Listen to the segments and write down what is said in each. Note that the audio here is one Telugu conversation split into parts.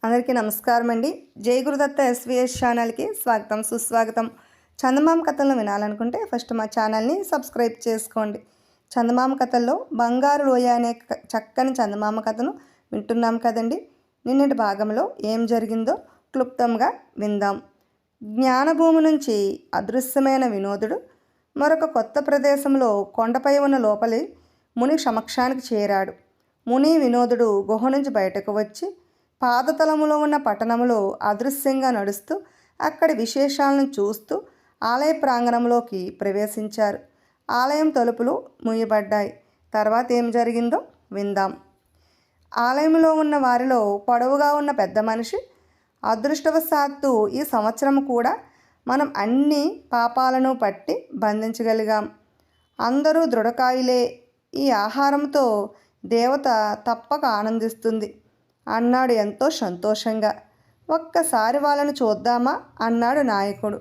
అందరికీ నమస్కారం అండి. జై గురుదత్త ఎస్విఎస్ ఛానల్కి స్వాగతం సుస్వాగతం. చందమామ కథలను వినాలనుకుంటే ఫస్ట్ మా ఛానల్ని సబ్స్క్రైబ్ చేసుకోండి. చందమామ కథల్లో బంగారు లోయ అనే చక్కని చందమామ కథను వింటున్నాం కదండి. నిన్నటి భాగంలో ఏం జరిగిందో క్లుప్తంగా విందాం. జ్ఞానభూమి నుంచి అదృశ్యమైన వినోదుడు మరొక కొత్త ప్రదేశంలో కొండపై ఉన్న లోపలి ముని సమక్షానికి చేరాడు. ముని వినోదుడు గుహ నుంచి బయటకు వచ్చి పాదతలములో ఉన్న పట్టణంలో అదృశ్యంగా నడుస్తూ అక్కడి విశేషాలను చూస్తూ ఆలయ ప్రాంగణంలోకి ప్రవేశించారు. ఆలయం తలుపులు మూయబడ్డాయి. తర్వాత ఏం జరిగిందో విందాం. ఆలయంలో ఉన్న వారిలో పొడవుగా ఉన్న పెద్ద మనిషి, అదృష్టవశాత్తు ఈ సంవత్సరం కూడా మనం అన్ని పాపాలను పట్టి బంధించగలిగాం. అందరూ దృఢకాయులే. ఈ ఆహారంతో దేవత తప్పక ఆనందిస్తుంది అన్నాడు ఎంతో సంతోషంగా. ఒక్కసారి వాళ్ళని చూద్దామా అన్నాడు నాయకుడు.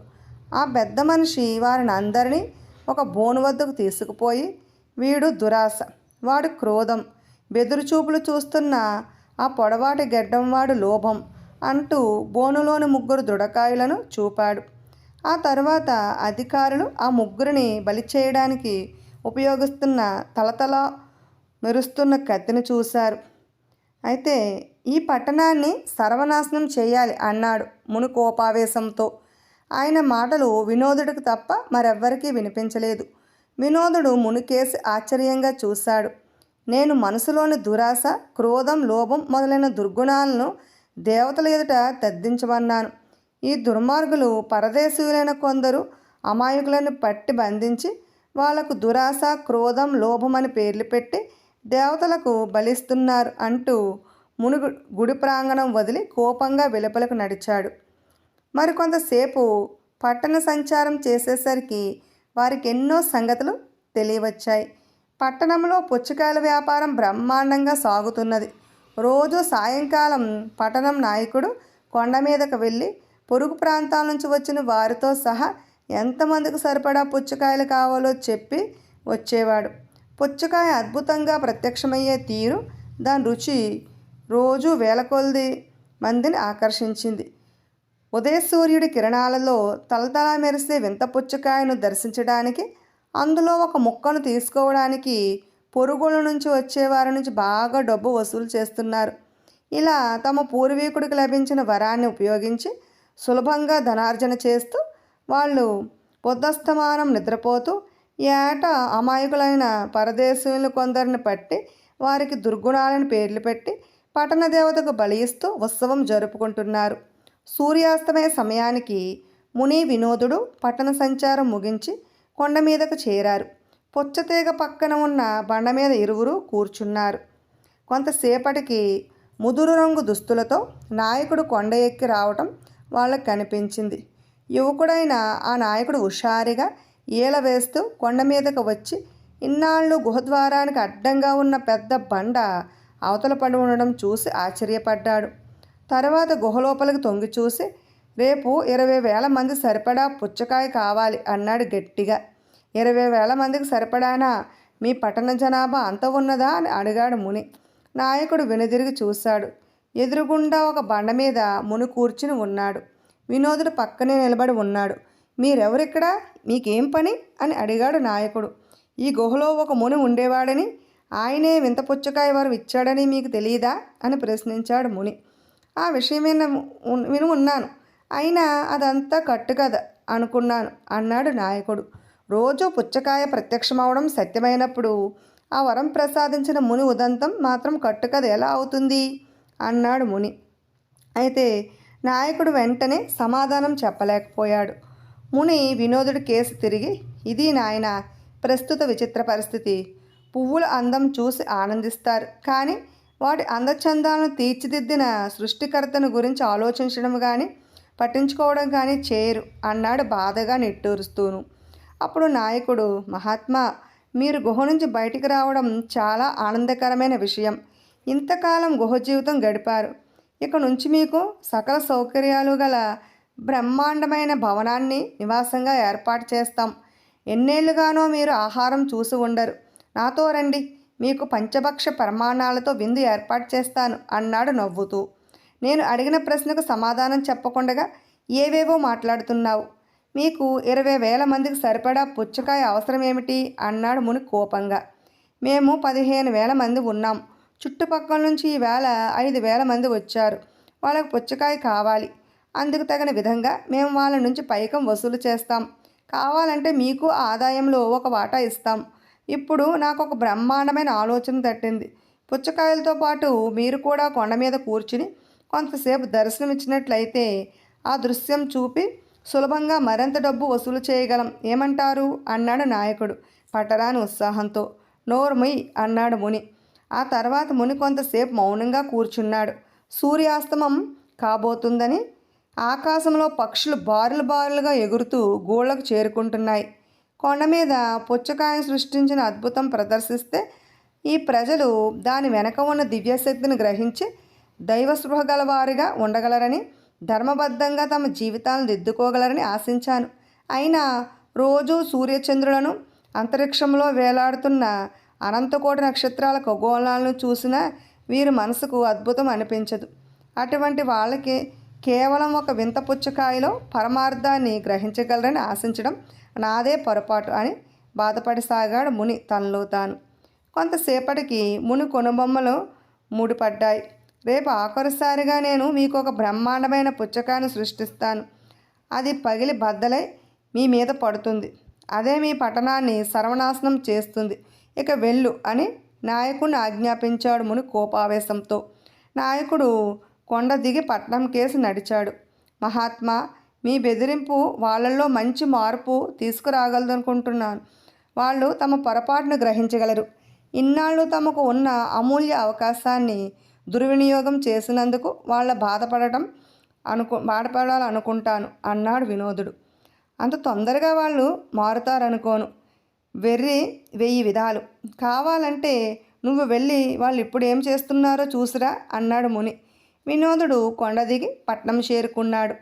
ఆ పెద్ద మనిషి వారిని అందరినీ ఒక బోను వద్దకు తీసుకుపోయి, వీడు దురాశ, వాడు క్రోధం, బెదురుచూపులు చూస్తున్న ఆ పొడవాటి గెడ్డంవాడు లోభం అంటూ బోనులోని ముగ్గురు దృఢకాయులను చూపాడు. ఆ తర్వాత అధికారులు ఆ ముగ్గురిని బలి చేయడానికి ఉపయోగిస్తున్న తలతల మెరుస్తున్న కత్తిని చూశారు. అయితే ఈ పట్టణాన్ని సర్వనాశనం చేయాలి అన్నాడు ముని కోపావేశంతో. ఆయన మాటలు వినోదుడికి తప్ప మరెవ్వరికీ వినిపించలేదు. వినోదుడు మునికేసి ఆశ్చర్యంగా చూశాడు. నేను మనసులోని దురాశ, క్రోధం, లోభం మొదలైన దుర్గుణాలను దేవతల ఎదుట తద్దించమన్నాను. ఈ దుర్మార్గులు పరదేశీయులైన కొందరు అమాయకులను పట్టి బంధించి వాళ్లకు దురాశ, క్రోధం, లోభం అని పేర్లు పెట్టి దేవతలకు బలిస్తున్నారు అంటూ ముని గుడి ప్రాంగణం వదిలి కోపంగా వెలుపలకు నడిచాడు. మరికొంతసేపు పట్టణ సంచారం చేసేసరికి వారికి ఎన్నో సంగతులు తెలియవచ్చాయి. పట్టణంలో పుచ్చకాయల వ్యాపారం బ్రహ్మాండంగా సాగుతున్నది. రోజు సాయంకాలం పట్టణం నాయకుడు కొండ మీదకు వెళ్ళి పొరుగు ప్రాంతాల నుంచి వచ్చిన వారితో సహా ఎంతమందికి సరిపడా పుచ్చకాయలు కావాలో చెప్పి వచ్చేవాడు. పుచ్చకాయ అద్భుతంగా ప్రత్యక్షమయ్యే తీరు, దాని రుచి రోజు వేల కొలది మందిని ఆకర్షించింది. ఉదయసూర్యుడి కిరణాలలో తలతలా మెరిసే వింత పుచ్చకాయను దర్శించడానికి, అందులో ఒక ముక్కను తీసుకోవడానికి పొరుగుల నుంచి వచ్చేవారి నుంచి బాగా డబ్బు వసూలు చేస్తున్నారు. ఇలా తమ పూర్వీకుడికి లభించిన వరాన్ని ఉపయోగించి సులభంగా ధనార్జన చేస్తూ వాళ్ళు పొద్దస్తమానం నిద్రపోతూ ఏటా అమాయకులైన పరదేశీయులు కొందరిని పట్టి వారికి దుర్గుణాలను పేర్లు పెట్టి పట్టణ దేవతకు బలి ఇస్తూ ఉత్సవం జరుపుకుంటున్నారు. సూర్యాస్తమయ సమయానికి ముని వినోదుడు పట్టణ సంచారం ముగించి కొండ మీదకు చేరారు. పుచ్చతీగ పక్కన ఉన్న బండ మీద ఇరువురు కూర్చున్నారు. కొంతసేపటికి ముదురు రంగు దుస్తులతో నాయకుడు కొండ ఎక్కి రావటం వాళ్ళకు కనిపించింది. యువకుడైన ఆ నాయకుడు హుషారుగా ఈల వేస్తూ కొండ మీదకు వచ్చి ఇన్నాళ్ళు గుహద్వారానికి అడ్డంగా ఉన్న పెద్ద బండ అవతల పడి ఉండడం చూసి ఆశ్చర్యపడ్డాడు. తర్వాత గుహలోపలికి తొంగి చూసి, రేపు 20,000 మంది సరిపడా పుచ్చకాయ కావాలి అన్నాడు గట్టిగా. 20,000 మందికి సరిపడానా? మీ పట్టణ జనాభా అంత ఉన్నదా అని అడిగాడు ముని. నాయకుడు వెనుదిరిగి చూశాడు. ఎదురుగుండా ఒక బండ మీద ముని కూర్చుని ఉన్నాడు. వినోదుడు పక్కనే నిలబడి ఉన్నాడు. మీరెవరిక్కడ? మీకేం పని అని అడిగాడు నాయకుడు. ఈ గుహలో ఒక ముని ఉండేవాడని, ఆయనే వింత పుచ్చకాయ వారు ఇచ్చాడని మీకు తెలియదా అని ప్రశ్నించాడు ముని. ఆ విషయం విని ఉన్నాను, అయినా అదంతా కట్టుకథ అనుకున్నాను అన్నాడు నాయకుడు. రోజు పుచ్చకాయ ప్రత్యక్షమవడం సత్యమైనప్పుడు ఆ వరం ప్రసాదించిన ముని ఉదంతం మాత్రం కట్టుకథ ఎలా అవుతుంది అన్నాడు ముని. అయితే నాయకుడు వెంటనే సమాధానం చెప్పలేకపోయాడు. ముని వినోదుడి కేసు తిరిగి, ఇది నాయన ప్రస్తుత విచిత్ర పరిస్థితి. పువ్వుల అందం చూసి ఆనందిస్తారు, కానీ వాటి అందచందాలను తీర్చిదిద్దిన సృష్టికర్తను గురించి ఆలోచించడం కానీ పట్టించుకోవడం కానీ చేయరు అన్నాడు బాధగా నిట్టూరుస్తూను. అప్పుడు నాయకుడు, మహాత్మా, మీరు గుహ నుంచి బయటికి రావడం చాలా ఆనందకరమైన విషయం. ఇంతకాలం గుహ జీవితం గడిపారు. ఇక నుంచి మీకు సకల సౌకర్యాలు గల బ్రహ్మాండమైన భవనాన్ని నివాసంగా ఏర్పాటు చేస్తాం. ఎన్నేళ్లుగానో మీరు ఆహారం చూసి ఉండరు. నాతో రండి, మీకు పంచభక్ష ప్రమాణాలతో విందు ఏర్పాటు చేస్తాను అన్నాడు నవ్వుతూ. నేను అడిగిన ప్రశ్నకు సమాధానం చెప్పకుండా ఏవేవో మాట్లాడుతున్నావు. మీకు 20,000 మందికి సరిపడా పుచ్చకాయ అవసరం ఏమిటి అన్నాడు ముని కోపంగా. మేము 15,000 మంది ఉన్నాం. చుట్టుపక్కల నుంచి ఈవేళ 5,000 మంది వచ్చారు. వాళ్ళకు పుచ్చకాయ కావాలి. అందుకు తగిన విధంగా మేము వాళ్ళ నుంచి పైకం వసూలు చేస్తాం. కావాలంటే మీకు ఆదాయంలో ఒక వాటా ఇస్తాం. ఇప్పుడు నాకు ఒక బ్రహ్మాండమైన ఆలోచన తట్టింది. పుచ్చకాయలతో పాటు మీరు కూడా కొండ మీద కూర్చుని కొంతసేపు దర్శనమిచ్చినట్లయితే ఆ దృశ్యం చూపి సులభంగా మరింత డబ్బు వసూలు చేయగలం. ఏమంటారు అన్నాడు నాయకుడు పట్టరాని ఉత్సాహంతో. నోర్ముయ్ అన్నాడు ముని. ఆ తర్వాత ముని కొంతసేపు మౌనంగా కూర్చున్నాడు. సూర్యాస్తమం కాబోతుందని ఆకాశంలో పక్షులు బారులు బారులుగా ఎగురుతూ గూళ్ళకు చేరుకుంటున్నాయి. కొండ మీద పుచ్చకాయను సృష్టించిన అద్భుతం ప్రదర్శిస్తే ఈ ప్రజలు దాని వెనక ఉన్న దివ్యశక్తిని గ్రహించి దైవస్పృహ గలవారిగా ఉండగలరని, ధర్మబద్ధంగా తమ జీవితాలను దిద్దుకోగలరని ఆశించాను. అయినా రోజు సూర్యచంద్రులను, అంతరిక్షంలో వేలాడుతున్న అనంతకోటి నక్షత్రాల ఖగోళాలను చూసినా వీరి మనసుకు అద్భుతం అనిపించదు. అటువంటి వాళ్ళకి కేవలం ఒక వింత పుచ్చకాయలో పరమార్థాన్ని గ్రహించగలరని ఆశించడం నాదే పొరపాటు అని బాధపడసాగాడు ముని తనలో తాను. కొంతసేపటికి ముని కొనుబొమ్మలు ముడిపడ్డాయి. రేపు ఆఖరిసారిగా నేను మీకు ఒక బ్రహ్మాండమైన పుచ్చకాయను సృష్టిస్తాను. అది పగిలి బద్దలై మీ మీద పడుతుంది. అదే మీ పట్టణాన్ని సర్వనాశనం చేస్తుంది. ఇక వెళ్ళు అని నాయకుడిని ఆజ్ఞాపించాడు ముని కోపావేశంతో. నాయకుడు కొండ దిగి పట్నం కేసి నడిచాడు. మహాత్మా, మీ బెదిరింపు వాళ్ళల్లో మంచి మార్పు తీసుకురాగలదనుకుంటున్నాను. వాళ్ళు తమ పొరపాటును గ్రహించగలరు. ఇన్నాళ్ళు తమకు ఉన్న అమూల్య అవకాశాన్ని దుర్వినియోగం చేసినందుకు వాళ్ళ బాధపడాలనుకుంటాను అన్నాడు వినోదుడు. అంత తొందరగా వాళ్ళు మారుతారనుకోను. వెర్రి 1000 విధాలు. కావాలంటే నువ్వు వెళ్ళి వాళ్ళు ఇప్పుడు ఏం చేస్తున్నారో చూసిరా అన్నాడు ముని. వినోదుడు కొండ దిగి పట్నం చేరుకున్నాడు.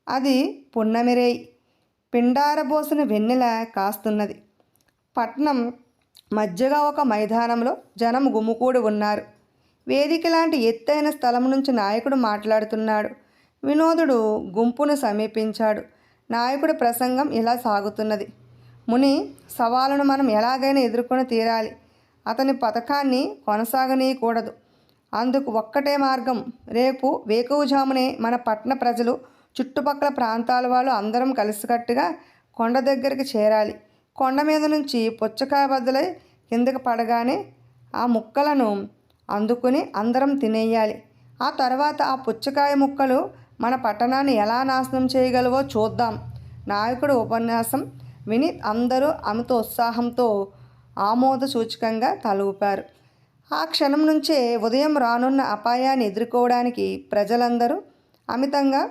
అది పున్నమిరేయి. పిండారబోసిన వెన్నెల కాస్తున్నది. పట్నం మధ్యగా ఒక మైదానంలో జనం గుమ్ముకూడి ఉన్నారు. వేదిక లాంటి ఎత్తైన స్థలం నుంచి నాయకుడు మాట్లాడుతున్నాడు. వినోదుడు గుంపును సమీపించాడు. నాయకుడి ప్రసంగం ఇలా సాగుతున్నది. ముని, సవాలును మనం ఎలాగైనా ఎదుర్కొని తీరాలి. అతని పథకాన్ని కొనసాగనీయకూడదు. అందుకు ఒక్కటే మార్గం. రేపు వేకువజామునే మన పట్టణ ప్రజలు, చుట్టుపక్కల ప్రాంతాల వాళ్ళు అందరం కలిసికట్టుగా కొండ దగ్గరికి చేరాలి. కొండ మీద నుంచి పుచ్చకాయ బద్దలై కిందకి పడగానే ఆ ముక్కలను అందుకుని అందరం తినేయాలి. ఆ తర్వాత ఆ పుచ్చకాయ ముక్కలు మన పట్టణాన్ని ఎలా నాశనం చేయగలవో చూద్దాం. నాయకుడు ఉపన్యాసం విని అందరూ అమిత ఉత్సాహంతో ఆమోద సూచకంగా తల ఊపారు. ఆ క్షణం నుంచే ఉదయం రానున్న అపాయాన్ని ఎదుర్కోవడానికి ప్రజలందరూ అమితంగా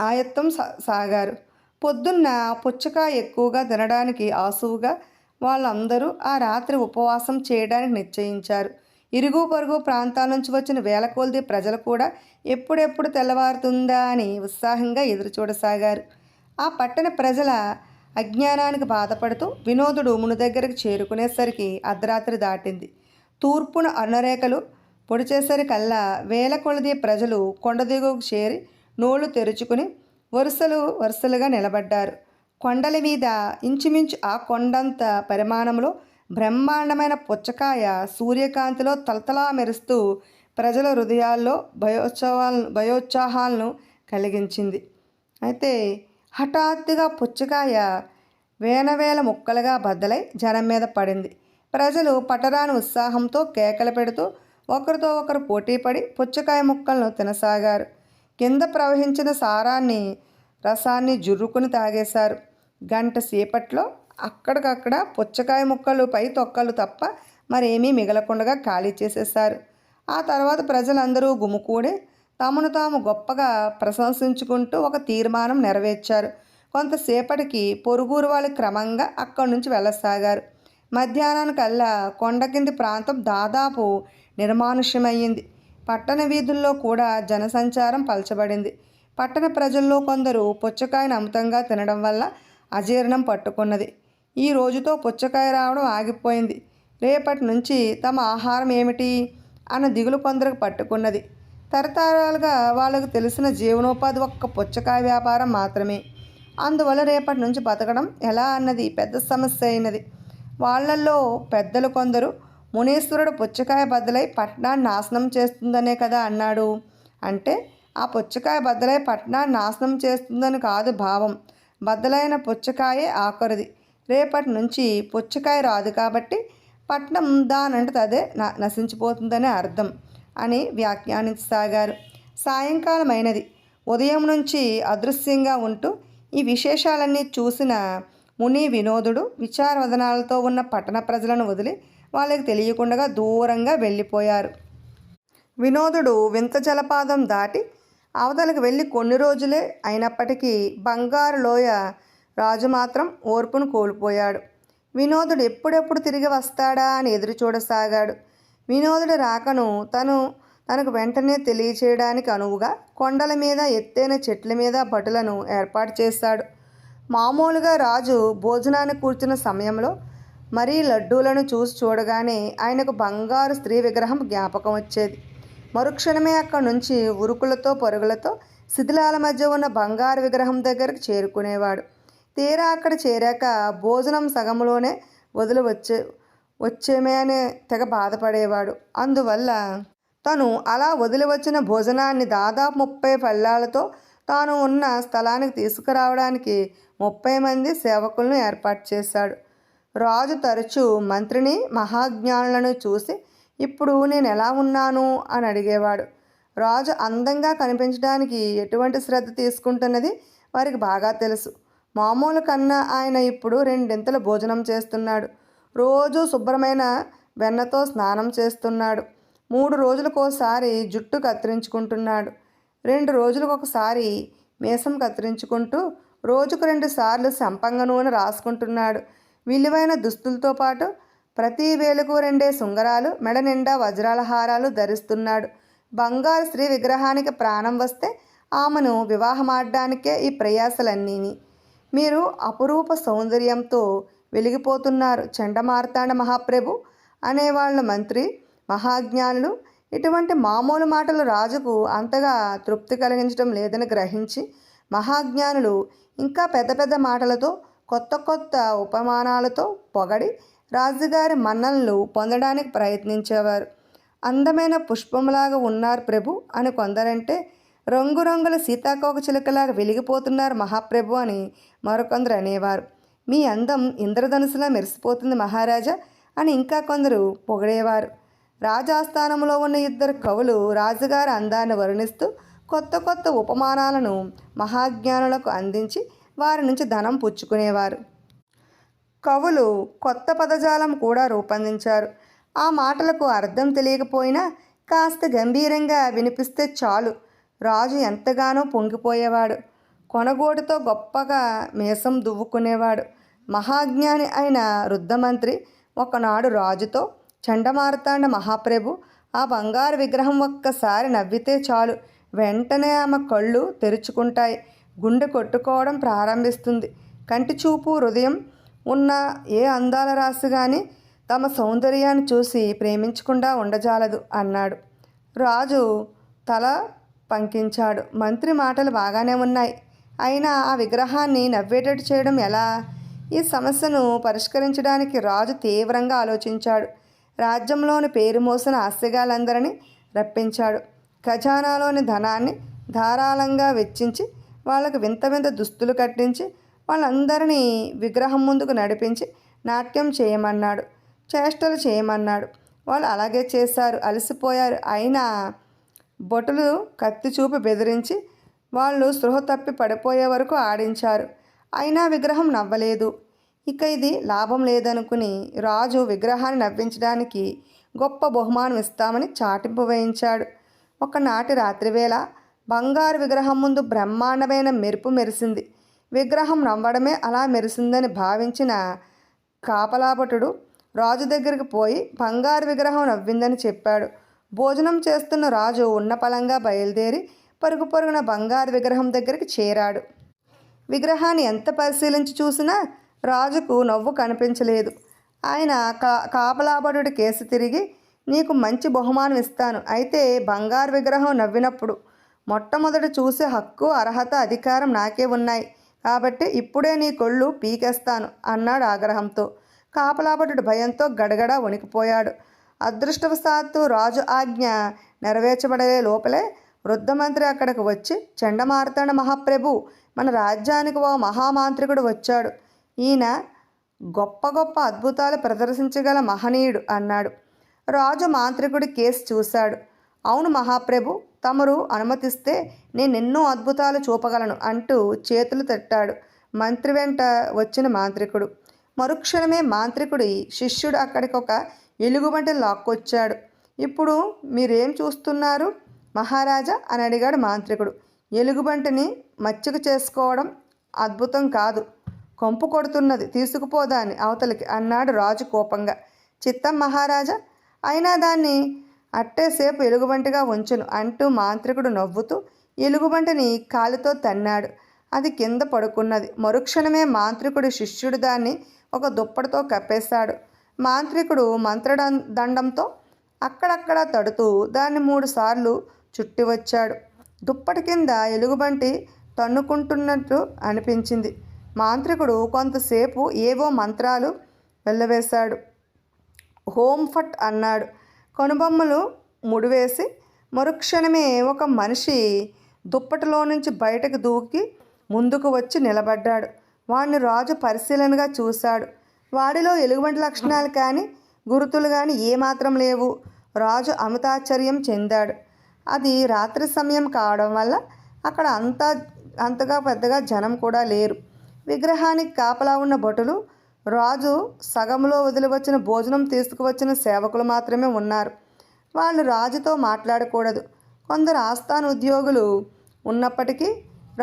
ఆయత్తం సాగారు. పొద్దున్న పుచ్చకాయ ఎక్కువగా తినడానికి ఆసువుగా వాళ్ళందరూ ఆ రాత్రి ఉపవాసం చేయడానికి నిశ్చయించారు. ఇరుగు పొరుగు ప్రాంతాల నుంచి వచ్చిన వేల కొలది ప్రజలు కూడా ఎప్పుడెప్పుడు తెల్లవారుతుందా అని ఉత్సాహంగా ఎదురుచూడసాగారు. ఆ పట్టణ ప్రజల అజ్ఞానానికి బాధపడుతూ వినోదుడు ముని దగ్గరికి చేరుకునేసరికి అర్ధరాత్రి దాటింది. తూర్పున అరుణరేఖలు పొడిచేసరికల్లా వేల కొలది ప్రజలు కొండ దిగువకు చేరి నోళ్లు తెరుచుకుని వరుసలుగా నిలబడ్డారు. కొండల మీద ఇంచుమించు ఆ కొండంత పరిమాణంలో బ్రహ్మాండమైన పుచ్చకాయ సూర్యకాంతిలో తలతలా మెరుస్తూ ప్రజల హృదయాల్లో భయోత్సాహాలను కలిగించింది. అయితే హఠాత్తుగా పుచ్చకాయ వేల ముక్కలుగా బద్దలై జనం మీద పడింది. ప్రజలు పట్టరాని ఉత్సాహంతో కేకలు పెడుతూ ఒకరితో ఒకరు పోటీపడి పుచ్చకాయ ముక్కలను తినసాగారు. కింద ప్రవహించిన రసాన్ని జుర్రుకుని తాగేశారు. గంట సేపట్లో అక్కడికక్కడ పుచ్చకాయ ముక్కలు, పై తొక్కలు తప్ప మరేమీ మిగలకుండా ఖాళీ చేసేశారు. ఆ తర్వాత ప్రజలందరూ గుమికూడి తమను తాము గొప్పగా ప్రశంసించుకుంటూ ఒక తీర్మానం నెరవేర్చారు. కొంతసేపటికి పొరుగురు వాళ్ళు క్రమంగా అక్కడి నుంచి వెళ్ళసాగారు. మధ్యాహ్నానికల్లా కొండ కింది ప్రాంతం దాదాపు నిర్మానుష్యమయ్యింది. పట్టణ వీధుల్లో కూడా జనసంచారం పలచబడింది. పట్టణ ప్రజల్లో కొందరు పుచ్చకాయను అమితంగా తినడం వల్ల అజీర్ణం పట్టుకున్నది. ఈ రోజుతో పుచ్చకాయ రావడం ఆగిపోయింది. రేపటి నుంచి తమ ఆహారం ఏమిటి అన్న దిగులు కొందరికి పట్టుకున్నది. తరతరాలుగా వాళ్ళకు తెలిసిన జీవనోపాధి ఒక్క పుచ్చకాయ వ్యాపారం మాత్రమే. అందువల్ల రేపటి నుంచి బతకడం ఎలా అన్నది పెద్ద సమస్య అయినది. వాళ్ళల్లో పెద్దలు కొందరు మునీశ్వరుడు పుచ్చకాయ బద్దలై పట్టణాన్ని నాశనం చేస్తుందనే కదా అన్నాడు. అంటే ఆ పుచ్చకాయ బద్దలై పట్టణాన్ని నాశనం చేస్తుందని కాదు భావం. బద్దలైన పుచ్చకాయే ఆఖరిది. రేపటి నుంచి పుచ్చకాయ రాదు కాబట్టి పట్నం దానంటే అదే నశించిపోతుందనే అర్థం అని వ్యాఖ్యానించసాగారు. సాయంకాలం అయినది. ఉదయం నుంచి అదృశ్యంగా ఉంటూ ఈ విశేషాలన్నీ చూసిన ముని వినోదుడు విచారవదనాలతో ఉన్న పట్టణ ప్రజలను వదిలి వాళ్ళకి తెలియకుండా దూరంగా వెళ్ళిపోయారు. వినోదుడు వింత జలపాతం దాటి అవతలకు వెళ్ళి కొన్ని రోజులే అయినప్పటికీ బంగారు లోయ రాజు మాత్రం ఓర్పును కోల్పోయాడు. వినోదుడు ఎప్పుడెప్పుడు తిరిగి వస్తాడా అని ఎదురు చూడసాగాడు. వినోదుడి రాకను తనకు వెంటనే తెలియచేయడానికి అనువుగా కొండల మీద ఎత్తైన చెట్ల మీద భటులను ఏర్పాటు చేశాడు. మామూలుగా రాజు భోజనాన్ని కూర్చున్న సమయంలో మరీ లడ్డూలను చూడగానే ఆయనకు బంగారు స్త్రీ విగ్రహం జ్ఞాపకం వచ్చేది. మరుక్షణమే అక్కడి నుంచి ఉరుకులతో పరుగులతో శిథిలాల మధ్య ఉన్న బంగారు విగ్రహం దగ్గరకు చేరుకునేవాడు. తీరా అక్కడ చేరాక భోజనం సగంలోనే వదిలి వచ్చేమే అనే తెగ బాధపడేవాడు. అందువల్ల తను అలా వదిలి వచ్చిన భోజనాన్ని దాదాపు 30 పళ్ళాలతో తాను ఉన్న స్థలానికి తీసుకురావడానికి 30 మంది సేవకులను ఏర్పాటు చేశాడు. రాజు తరచూ మంత్రిని మహాజ్ఞానులను చూసి ఇప్పుడు నేను ఎలా ఉన్నాను అని అడిగేవాడు. రాజు అందంగా కనిపించడానికి ఎటువంటి శ్రద్ధ తీసుకుంటున్నది వారికి బాగా తెలుసు. మామూలు కన్నా ఆయన ఇప్పుడు 2 భోజనం చేస్తున్నాడు. రోజు శుభ్రమైన వెన్నతో స్నానం చేస్తున్నాడు. 3 రోజులకోసారి జుట్టు కత్తిరించుకుంటున్నాడు. 2 రోజులకొకసారి మీసం కత్తిరించుకుంటూ రోజుకు 2 సార్లు సంపంగ నూనె రాసుకుంటున్నాడు. విలువైన దుస్తులతో పాటు ప్రతి వేలుకు 2 సుంగరాలు, మెడ నిండా వజ్రాల హారాలు ధరిస్తున్నాడు. బంగారు స్త్రీ విగ్రహానికి ప్రాణం వస్తే ఆమెను వివాహమాడడానికే ఈ ప్రయాసలన్నీని. మీరు అపురూప సౌందర్యంతో వెలిగిపోతున్నారు చండమార్తాండ మహాప్రభు అనేవాళ్ళ మంత్రి మహాజ్ఞానులు. ఇటువంటి మామూలు మాటలు రాజుకు అంతగా తృప్తి కలిగించడం లేదని గ్రహించి మహాజ్ఞానులు ఇంకా పెద్ద పెద్ద మాటలతో కొత్త కొత్త ఉపమానాలతో పొగడి రాజుగారి మన్ననలు పొందడానికి ప్రయత్నించేవారు. అందమైన పుష్పంలాగా ఉన్నారు ప్రభు అని కొందరంటే, రంగురంగుల సీతాకోక చిలుకలాగా వెలిగిపోతున్నారు మహాప్రభు అని మరికొందరు అనేవారు. మీ అందం ఇంద్రధనుసులా మెరిసిపోతుంది మహారాజా అని ఇంకా కొందరు పొగిడేవారు. రాజాస్థానంలో ఉన్న 2 కవులు రాజుగారి అందాన్ని వర్ణిస్తూ కొత్త కొత్త ఉపమానాలను మహాజ్ఞానులకు అందించి వారి నుంచి ధనం పుచ్చుకునేవారు. కవులు కొత్త పదజాలం కూడా రూపొందించారు. ఆ మాటలకు అర్థం తెలియకపోయినా కాస్త గంభీరంగా వినిపిస్తే చాలు రాజు ఎంతగానో పొంగిపోయేవాడు. కొనగోటుతో గొప్పగా మీసం దువ్వుకునేవాడు. మహాజ్ఞాని అయిన రుద్దమంత్రి ఒకనాడు రాజుతో, చండమార్తాండ మహాప్రభు ఆ బంగారు విగ్రహం ఒక్కసారి నవ్వితే చాలు వెంటనే ఆమె కళ్ళు తెరుచుకుంటాయి, గుండె కొట్టుకోవడం ప్రారంభిస్తుంది. కంటి చూపు హృదయం ఉన్న ఏ అందాల రాశి కానీ తమ సౌందర్యాన్ని చూసి ప్రేమించకుండా ఉండజాలదు అన్నాడు. రాజు తల పంకించాడు. మంత్రి మాటలు బాగానే ఉన్నాయి, అయినా ఆ విగ్రహాన్ని నవ్వేటట్టు చేయడం ఎలా? ఈ సమస్యను పరిష్కరించడానికి రాజు తీవ్రంగా ఆలోచించాడు. రాజ్యంలోని పేరు మోసిన హాస్యగాళ్ళందరినీ రప్పించాడు. ఖజానాలోని ధనాన్ని ధారాళంగా వెచ్చించి వాళ్ళకు వింత వింత దుస్తులు కట్టించి వాళ్ళందరినీ విగ్రహం ముందుకు నడిపించి నాట్యం చేయమన్నాడు, చేష్టలు చేయమన్నాడు. వాళ్ళు అలాగే చేశారు. అలసిపోయారు. అయినా బొటులు కత్తి చూపి బెదిరించి వాళ్ళు స్పృహ తప్పి పడిపోయే వరకు ఆడించారు. అయినా విగ్రహం నవ్వలేదు. ఇక ఇది లాభం లేదనుకుని రాజు విగ్రహాన్ని నవ్వించడానికి గొప్ప బహుమానం ఇస్తామని చాటింపు వేయించాడు. ఒకనాటి రాత్రివేళ బంగారు విగ్రహం ముందు బ్రహ్మాండమైన మెరుపు మెరిసింది. విగ్రహం నవ్వడమే అలా మెరిసిందని భావించిన కాపలాభటుడు రాజు దగ్గరికి పోయి బంగారు విగ్రహం నవ్విందని చెప్పాడు. భోజనం చేస్తున్న రాజు ఉన్నపలంగా బయలుదేరి పరుగు పరుగున బంగారు విగ్రహం దగ్గరికి చేరాడు. విగ్రహాన్ని ఎంత పరిశీలించి చూసినా రాజుకు నవ్వు కనిపించలేదు. ఆయన కాపలాభటుడి కేసు తిరిగి నీకు మంచి బహుమానం ఇస్తాను. అయితే బంగారు విగ్రహం నవ్వినప్పుడు మొట్టమొదట చూసే హక్కు, అర్హత, అధికారం నాకే ఉన్నాయి. కాబట్టి ఇప్పుడే నీ కొళ్ళు పీకేస్తాను అన్నాడు ఆగ్రహంతో. కాపలాభటుడు భయంతో గడగడ వణికిపోయాడు. అదృష్టవశాత్తు రాజు ఆజ్ఞ నెరవేర్చబడే లోపలే వృద్ధమంత్రి అక్కడికి వచ్చి, చండమార్తాండ మహాప్రభు, మన రాజ్యానికి ఓ మహామాంత్రికుడు వచ్చాడు. ఈయన గొప్ప గొప్ప అద్భుతాలు ప్రదర్శించగల మహనీయుడు అన్నాడు. రాజు మాంత్రికుడి కేసు చూశాడు. అవును మహాప్రభు, తమరు అనుమతిస్తే నేనెన్నో అద్భుతాలు చూపగలను అంటూ చేతులు తట్టాడు మంత్రి వెంట వచ్చిన మాంత్రికుడు. మరుక్షణమే మాంత్రికుడి శిష్యుడు అక్కడికి ఒక ఎలుగుబంటి లాక్కొచ్చాడు. ఇప్పుడు మీరేం చూస్తున్నారు మహారాజా అని అడిగాడు మాంత్రికుడు. ఎలుగుబంటిని మచ్చిక చేసుకోవడం అద్భుతం కాదు, కొంపు కొడుతున్నది, తీసుకుపోదాన్ని అవతలికి అన్నాడు రాజు కోపంగా. చిత్తం మహారాజా, అయినా దాన్ని అట్టేసేపు ఎలుగుబంటిగా ఉంచును అంటూ మాంత్రికుడు నవ్వుతూ ఎలుగుబంటిని కాలితో తన్నాడు. అది కింద పడుకున్నది. మరుక్షణమే మాంత్రికుడి శిష్యుడు దాన్ని ఒక దుప్పటితో కప్పేశాడు. మాంత్రికుడు మంత్రదండంతో అక్కడక్కడ తడుతూ దాన్ని 3 సార్లు చుట్టి వచ్చాడు. దుప్పటి కింద ఎలుగుబంటి తన్నుకుంటున్నట్టు అనిపించింది. మాంత్రికుడు కొంతసేపు ఏవో మంత్రాలు వెళ్ళవేశాడు. హోం ఫట్ అన్నాడు. కనుబొమ్మలు ముడివేసి మరుక్షణమే ఒక మనిషి దుప్పటిలో నుంచి బయటకు దూకి ముందుకు వచ్చి నిలబడ్డాడు. వాడిని రాజు పరిశీలనగా చూశాడు. వాడిలో ఎలుగుబంటి లక్షణాలు కానీ గురుతులు కానీ ఏమాత్రం లేవు. రాజు అమితాశ్చర్యం చెందాడు. అది రాత్రి సమయం కావడం వల్ల అక్కడ అంతగా పెద్దగా జనం కూడా లేరు. విగ్రహానికి కాపలా ఉన్న భటులు, రాజు సగంలో వదిలివచ్చిన భోజనం తీసుకువచ్చిన సేవకులు మాత్రమే ఉన్నారు. వాళ్ళు రాజుతో మాట్లాడకూడదు. కొందరు ఆస్థాన ఉద్యోగులు ఉన్నప్పటికీ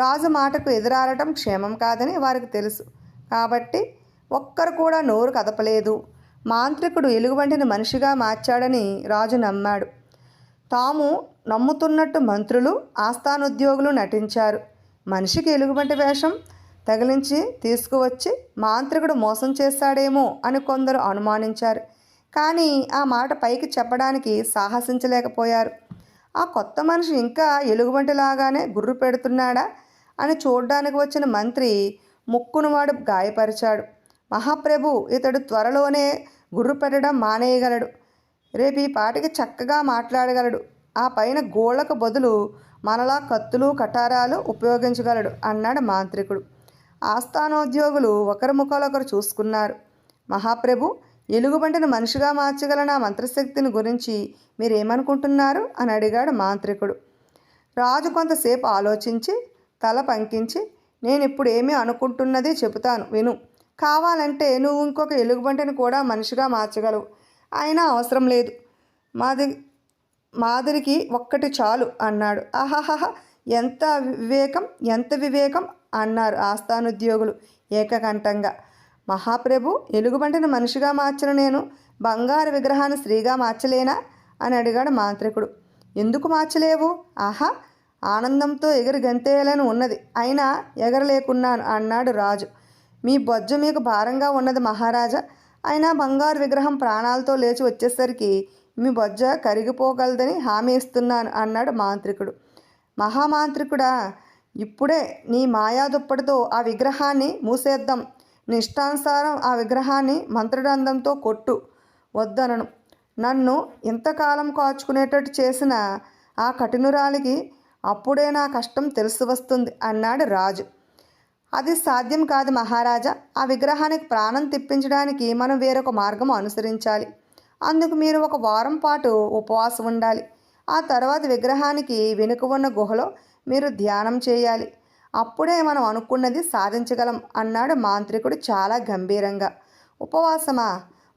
రాజు మాటకు ఎదురాడటం క్షేమం కాదని వారికి తెలుసు. కాబట్టి ఒక్కరు కూడా నోరు కదపలేదు. మాంత్రికుడు ఎలుగుబంటిని మనిషిగా మార్చాడని రాజు నమ్మాడు. తాము నమ్ముతున్నట్టు మంత్రులు, ఆస్థానోద్యోగులు నటించారు. మనిషికి ఎలుగుబంటి వేషం తగిలించి తీసుకువచ్చి మాంత్రికుడు మోసం చేశాడేమో అని కొందరు అనుమానించారు. కానీ ఆ మాట పైకి చెప్పడానికి సాహసించలేకపోయారు. ఆ కొత్త మనిషి ఇంకా ఎలుగుబంటిలాగానే గుర్రు పెడుతున్నాడా అని చూడ్డానికి వచ్చిన మంత్రి ముక్కును వాడు గాయపరిచాడు. మహాప్రభు, ఇతడు త్వరలోనే గుర్రు పెట్టడం మానేయగలడు. రేపు ఈ పాటికి చక్కగా మాట్లాడగలడు. ఆ పైన గోళ్లకు బదులు మనలా కత్తులు, కటారాలు ఉపయోగించగలడు అన్నాడు మాంత్రికుడు. ఆస్థానోద్యోగులు ఒకరి ముఖాలొకరు చూసుకున్నారు. మహాప్రభు, ఎలుగుబంటిని మనిషిగా మార్చగల నా మంత్రశక్తిని గురించి మీరేమనుకుంటున్నారు అని అడిగాడు మాంత్రికుడు. రాజు కొంతసేపు ఆలోచించి తల పంకించి, నేను ఇప్పుడు ఏమీ అనుకుంటున్నది చెబుతాను విను. కావాలంటే నువ్వు ఇంకొక ఎలుగుబంటిని కూడా మనిషిగా మార్చగలవు. అయినా అవసరం లేదు. మాదిరికి ఒక్కటి చాలు అన్నాడు. ఆహాహా, ఎంత వివేకం, ఎంత వివేకం అన్నారు ఆస్థానోద్యోగులు ఏకకంఠంగా. మహాప్రభు, ఎలుగుబంటిని మనిషిగా మార్చిన నేను బంగారు విగ్రహాన్ని స్త్రీగా మార్చలేనా అని అడిగాడు మాంత్రికుడు. ఎందుకు మార్చలేవు? ఆహా, ఆనందంతో ఎగిరి గంతేయాలని ఉన్నది, అయినా ఎగరలేకున్నాను అన్నాడు రాజు. మీ బొజ్జ మీకు భారంగా ఉన్నది మహారాజా. అయినా బంగారు విగ్రహం ప్రాణాలతో లేచి వచ్చేసరికి మీ బొజ్జ కరిగిపోగలదని హామీ ఇస్తున్నాను అన్నాడు మాంత్రికుడు. మహామాంత్రికుడా, ఇప్పుడే నీ మాయా దుప్పటితో ఆ విగ్రహాన్ని మూసేద్దాం. నీ ఇష్టానుసారం ఆ విగ్రహాన్ని మంత్రదండంతో కొట్టు. వద్దనను. నన్ను ఇంతకాలం కాచుకునేటట్టు చేసిన ఆ కఠినురాలికి అప్పుడే నా కష్టం తెలిసి వస్తుంది అన్నాడు రాజు. అది సాధ్యం కాదు మహారాజా. ఆ విగ్రహానికి ప్రాణం తెప్పించడానికి మనం వేరొక మార్గం అనుసరించాలి. అందుకు మీరు 1 వారం పాటు ఉపవాసం ఉండాలి. ఆ తర్వాత విగ్రహానికి వెనుక ఉన్న గుహలో మీరు ధ్యానం చేయాలి. అప్పుడే మనం అనుకున్నది సాధించగలం అన్నాడు మాంత్రికుడు చాలా గంభీరంగా. ఉపవాసమా?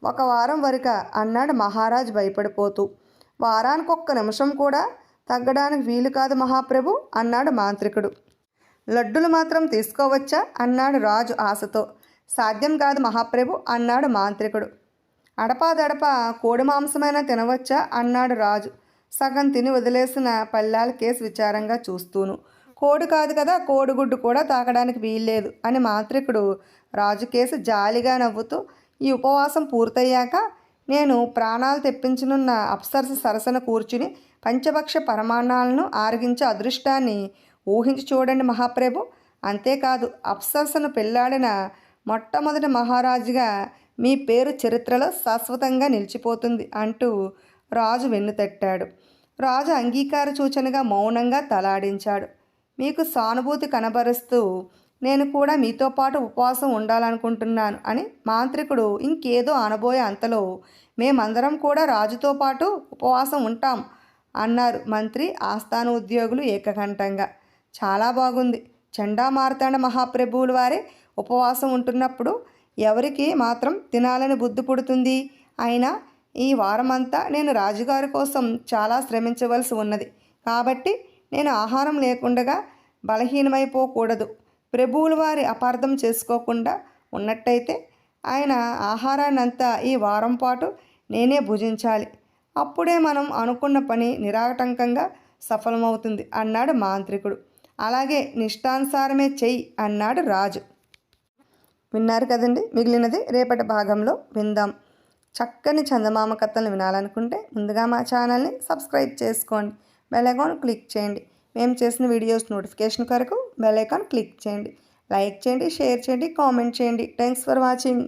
1 వారం వరక అన్నాడు మహారాజు భయపడిపోతూ. వారానికి 1 నిమిషం కూడా తగ్గడానికి వీలు కాదు మహాప్రభు అన్నాడు మాంత్రికుడు. లడ్డులు మాత్రం తీసుకోవచ్చా అన్నాడు రాజు ఆశతో. సాధ్యం కాదు మహాప్రభు అన్నాడు మాంత్రికుడు. అడపాదడపా కోడి మాంసమైనా తినవచ్చా అన్నాడు రాజు సగం తిని వదిలేసిన పళ్ళాల కేసు విచారంగా చూస్తూను. కోడి కాదు కదా, కోడిగుడ్డు కూడా తాకడానికి వీల్లేదు అని మాంత్రికుడు రాజు కేసు జాలిగా నవ్వుతూ, ఈ ఉపవాసం పూర్తయ్యాక నేను ప్రాణాలు తెప్పించనున్న అప్సరస సరసన కూర్చుని పంచభక్ష పరమాణాలను ఆరగించే అదృష్టాన్ని ఊహించి చూడండి మహాప్రభు. అంతేకాదు అప్సరసను పెళ్లాడిన మొట్టమొదటి మహారాజుగా మీ పేరు చరిత్రలో శాశ్వతంగా నిలిచిపోతుంది అంటూ రాజు వెన్నుతట్టాడు. రాజు అంగీకార సూచనగా మౌనంగా తలాడించాడు. మీకు సానుభూతి కనబరుస్తూ నేను కూడా మీతో పాటు ఉపవాసం ఉండాలనుకుంటున్నాను అని మాంత్రికుడు ఇంకేదో అనబోయే అంతలో మేమందరం కూడా రాజుతో పాటు ఉపవాసం ఉంటాం అన్నారు మంత్రి ఆస్థాన ఉద్యోగులు ఏకకంఠంగా. చాలా బాగుంది. చండామార్తాండ మహాప్రభువుల వారే ఉపవాసం ఉంటున్నప్పుడు ఎవరికి మాత్రం తినాలని బుద్ధి పుడుతుంది? అయినా ఈ వారమంతా నేను రాజుగారి కోసం చాలా శ్రమించవలసి ఉన్నది. కాబట్టి నేను ఆహారం లేకుండా బలహీనమైపోకూడదు. ప్రభువుల వారి అపార్థం చేసుకోకుండా ఉన్నట్టయితే ఆయన ఆహారాన్నంతా ఈ వారం పాటు నేనే భుజించాలి. అప్పుడే మనం అనుకున్న పని నిరాటంకంగా సఫలమవుతుంది అన్నాడు మాంత్రికుడు. అలాగే నిష్టానుసారమే చెయ్యి అన్నాడు రాజు. విన్నారు కదండి, మిగిలినది రేపటి భాగంలో విందాం. చక్కని చందమామ కథలను వినాలనుకుంటే ముందుగా మా ఛానల్ని సబ్స్క్రైబ్ చేసుకోండి. బెల్ ఐకాన్ క్లిక్ చేయండి. మేము చేసిన వీడియోస్ నోటిఫికేషన్ కొరకు బెల్ ఐకాన్ క్లిక్ చేయండి. లైక్ చేయండి, షేర్ చేయండి, కామెంట్ చేయండి. Thanks for watching.